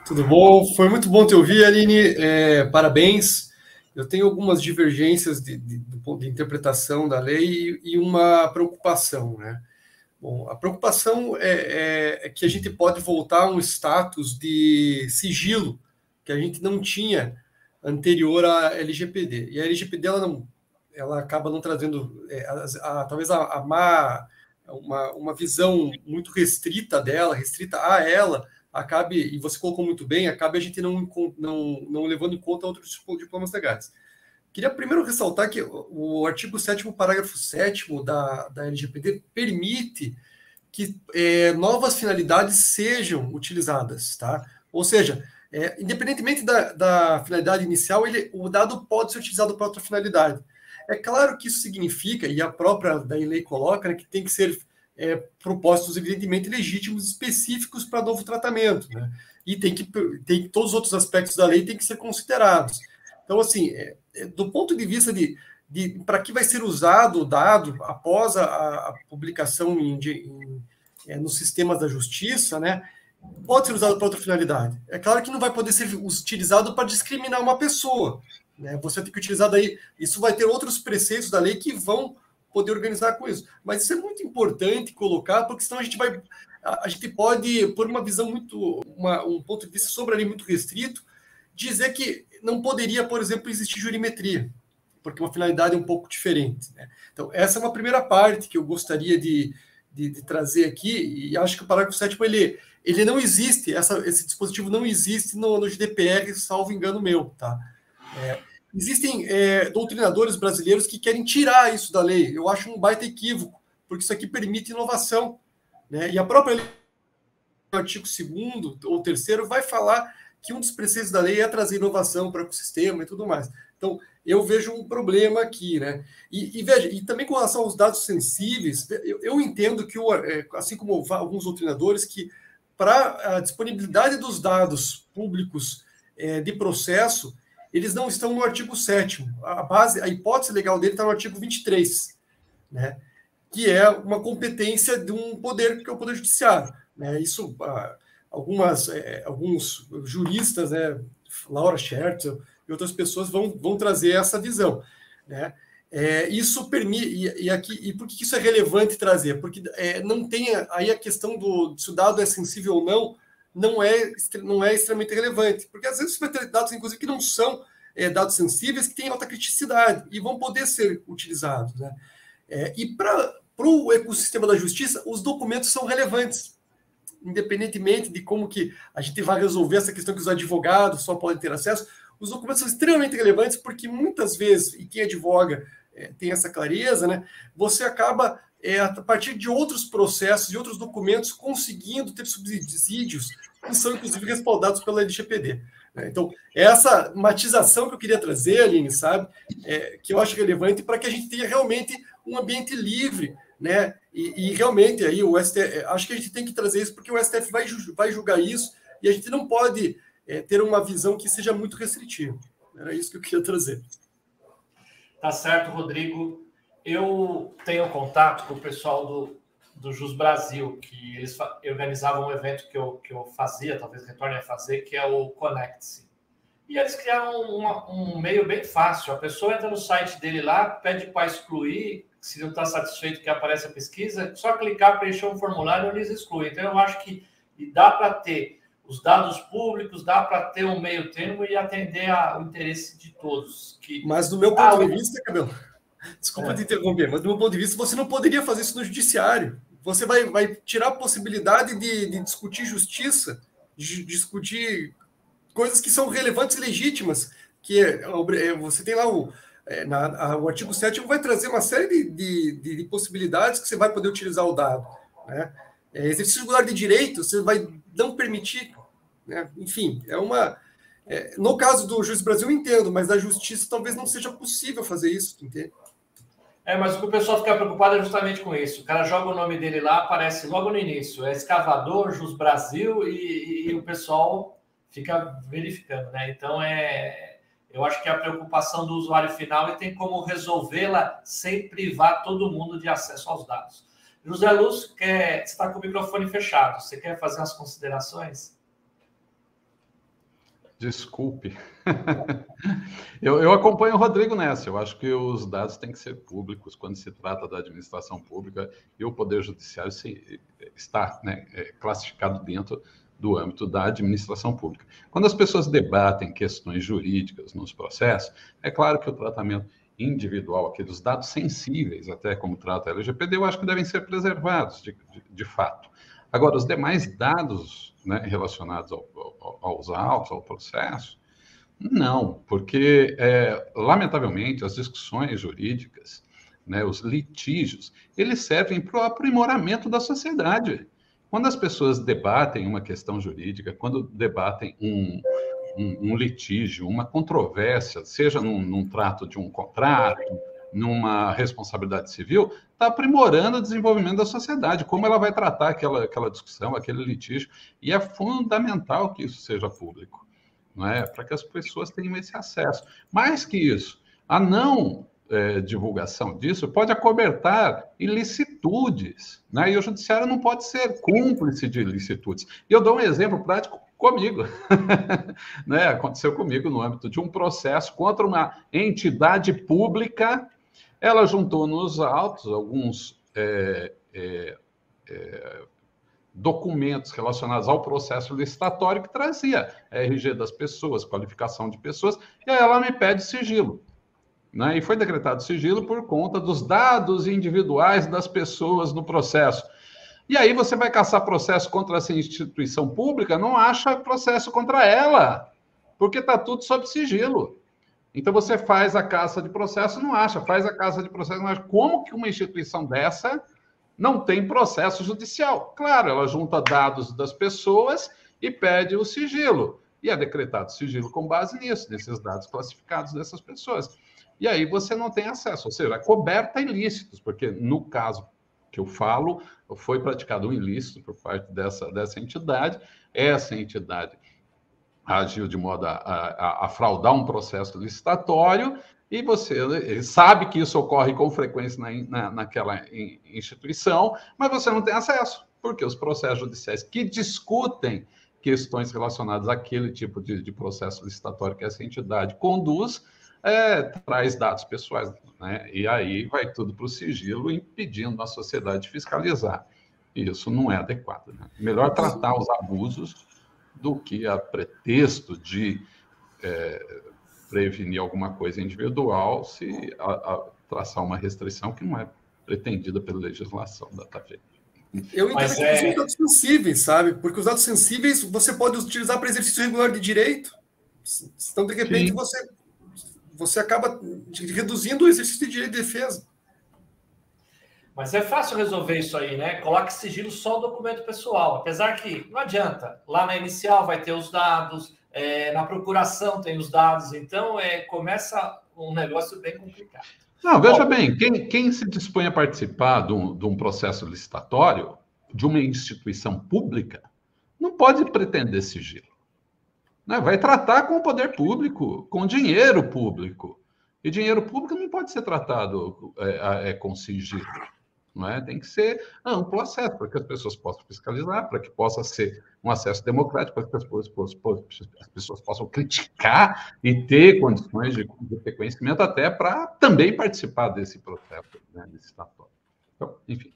Tudo bom? Foi muito bom te ouvir, Aline. Parabéns. Eu tenho algumas divergências do ponto de interpretação da lei e uma preocupação, né? Bom, a preocupação é que a gente pode voltar a um status de sigilo que a gente não tinha anterior à LGPD. E a LGPD ela acaba não trazendo, talvez uma visão muito restrita dela, restrita a ela, acabe, e você colocou muito bem, acabe a gente não levando em conta outros diplomas legais. Queria primeiro ressaltar que o artigo 7º, parágrafo 7º da LGPD permite que novas finalidades sejam utilizadas, tá? Ou seja, independentemente da finalidade inicial, o dado pode ser utilizado para outra finalidade. É claro que isso significa, e a própria da lei coloca, né, que tem que ser propósitos evidentemente legítimos, específicos para novo tratamento, né? E tem todos os outros aspectos da lei têm que ser considerados. Então, assim, do ponto de vista de para que vai ser usado o dado após a publicação nos sistemas da justiça, né? Pode ser usado para outra finalidade. É claro que não vai poder ser utilizado para discriminar uma pessoa, né? Você tem que utilizar daí. Isso vai ter outros preceitos da lei que vão poder organizar com isso. Mas isso é muito importante colocar, porque senão a gente pode, por uma visão um ponto de vista sobre a lei muito restrito, dizer que não poderia, por exemplo, existir jurimetria, porque uma finalidade é um pouco diferente, né? Então, essa é uma primeira parte que eu gostaria de trazer aqui, e acho que o parágrafo 7º, ele não existe, esse dispositivo não existe no GDPR, salvo engano meu, tá? Existem doutrinadores brasileiros que querem tirar isso da lei. Eu acho um baita equívoco, porque isso aqui permite inovação, né? E a própria lei, no artigo 2º ou 3º, vai falar que um dos preceitos da lei é trazer inovação para o ecossistema e tudo mais. Então, eu vejo um problema aqui, né? E veja, e também com relação aos dados sensíveis, eu entendo que, assim como alguns doutrinadores, que para a disponibilidade dos dados públicos de processo, eles não estão no artigo 7º. A hipótese legal dele está no artigo 23, né? Que é uma competência de um poder, que é o Poder Judiciário, né? Isso, alguns juristas, né, Laura Schertzel e outras pessoas vão trazer essa visão, né? Isso permite, e por que isso é relevante trazer? Porque não tem aí a questão se o dado é sensível ou não é extremamente relevante, porque às vezes você vai ter dados, inclusive, que não são dados sensíveis, que têm alta criticidade e vão poder ser utilizados, né? E para o ecossistema da justiça, os documentos são relevantes, independentemente de como que a gente vai resolver essa questão que os advogados só podem ter acesso. Os documentos são extremamente relevantes porque muitas vezes, e quem advoga tem essa clareza, né? Você acaba, a partir de outros processos, de outros documentos, conseguindo ter subsídios que são, inclusive, respaldados pela LGPD. Né? Então, essa matização que eu queria trazer, Aline, sabe? Que eu acho relevante para que a gente tenha realmente um ambiente livre, né? E realmente aí o STF, acho que a gente tem que trazer isso porque o STF vai julgar isso e a gente não pode ter uma visão que seja muito restritiva. Era isso que eu queria trazer. Tá certo, Rodrigo. Eu tenho contato com o pessoal do Jus Brasil, que eles organizavam um evento que eu fazia, talvez retorne a fazer, que é o Conecte-se. E eles criaram um meio bem fácil. A pessoa entra no site dele lá, pede para excluir, se não está satisfeito que aparece a pesquisa, só clicar, preencher um formulário e eles excluem. Então, eu acho que dá para ter os dados públicos, dá para ter um meio termo e atender o interesse de todos. Mas do meu ponto de vista, Cabelo, desculpa te interromper, mas do meu ponto de vista, você não poderia fazer isso no judiciário. Você vai tirar a possibilidade de discutir justiça, de discutir coisas que são relevantes e legítimas, que você tem lá o artigo 7º vai trazer uma série de possibilidades que você vai poder utilizar o dado, né? Exercício regular de direito, você vai não permitir, né? Enfim, no caso do Juiz Brasil, eu entendo, mas da justiça talvez não seja possível fazer isso, entende? Mas o que o pessoal fica preocupado é justamente com isso. O cara joga o nome dele lá, aparece logo no início. É escavador, Jus Brasil, e o pessoal fica verificando, né? Então, eu acho que é a preocupação do usuário final e tem como resolvê-la sem privar todo mundo de acesso aos dados. José Lúcio, você está com o microfone fechado. Você quer fazer as considerações? Desculpe. Eu acompanho o Rodrigo nessa. Eu acho que os dados têm que ser públicos quando se trata da administração pública e o Poder Judiciário está, né, classificado dentro do âmbito da administração pública. Quando as pessoas debatem questões jurídicas nos processos, é claro que o tratamento individual, aqueles dados sensíveis, até como trata a LGPD, eu acho que devem ser preservados, de fato. Agora, os demais dados, né, relacionados aos autos, ao processo, não, porque, lamentavelmente, as discussões jurídicas, né, os litígios, eles servem para o aprimoramento da sociedade. Quando as pessoas debatem uma questão jurídica, quando debatem um litígio, uma controvérsia, seja num trato de um contrato, numa responsabilidade civil, está aprimorando o desenvolvimento da sociedade, como ela vai tratar aquela discussão, aquele litígio, e é fundamental que isso seja público, não é? Para que as pessoas tenham esse acesso. Mais que isso, a não divulgação disso pode acobertar ilicitudes, né? E o judiciário não pode ser cúmplice de ilicitudes. E eu dou um exemplo prático comigo. Né? Aconteceu comigo no âmbito de um processo contra uma entidade pública. Ela juntou nos autos alguns documentos relacionados ao processo licitatório que trazia RG das pessoas, qualificação de pessoas, e aí ela me pede sigilo. Né? E foi decretado sigilo por conta dos dados individuais das pessoas no processo. E aí você vai caçar processo contra essa instituição pública, não acha processo contra ela, porque está tudo sob sigilo. Então você faz a caça de processo, não acha, faz a caça de processo, não acha. Como que uma instituição dessa não tem processo judicial? Claro, ela junta dados das pessoas e pede o sigilo. E é decretado sigilo com base nisso, nesses dados classificados dessas pessoas. E aí você não tem acesso, ou seja, é coberta ilícitos, porque no caso que eu falo, foi praticado um ilícito por parte dessa entidade, essa entidade agiu de modo a fraudar um processo licitatório, e você sabe que isso ocorre com frequência naquela instituição, mas você não tem acesso, porque os processos judiciais que discutem questões relacionadas àquele tipo de processo licitatório que essa entidade conduz, traz dados pessoais, né? E aí vai tudo para o sigilo, impedindo a sociedade de fiscalizar. E isso não é adequado. Né? Melhor tratar os abusos do que a pretexto de prevenir alguma coisa individual, se traçar uma restrição que não é pretendida pela legislação da TAFE. Eu entendo que são dados sensíveis, sabe? Porque os dados sensíveis você pode utilizar para exercício regular de direito. Então, de repente, você acaba reduzindo o exercício de direito de defesa. Mas é fácil resolver isso aí, né? Coloque sigilo só o documento pessoal. Apesar que não adianta. Lá na inicial vai ter os dados, na procuração tem os dados. Então, começa um negócio bem complicado. Não, veja bem, quem se dispõe a participar de um processo licitatório, de uma instituição pública, não pode pretender sigilo. Né? Vai tratar com o poder público, com dinheiro público. E dinheiro público não pode ser tratado com sigilo. Não é? Tem que ser amplo acesso, para que as pessoas possam fiscalizar, para que possa ser um acesso democrático, para que as pessoas possam criticar e ter condições de ter conhecimento, até para também participar desse processo, né, licitatório. Então, enfim.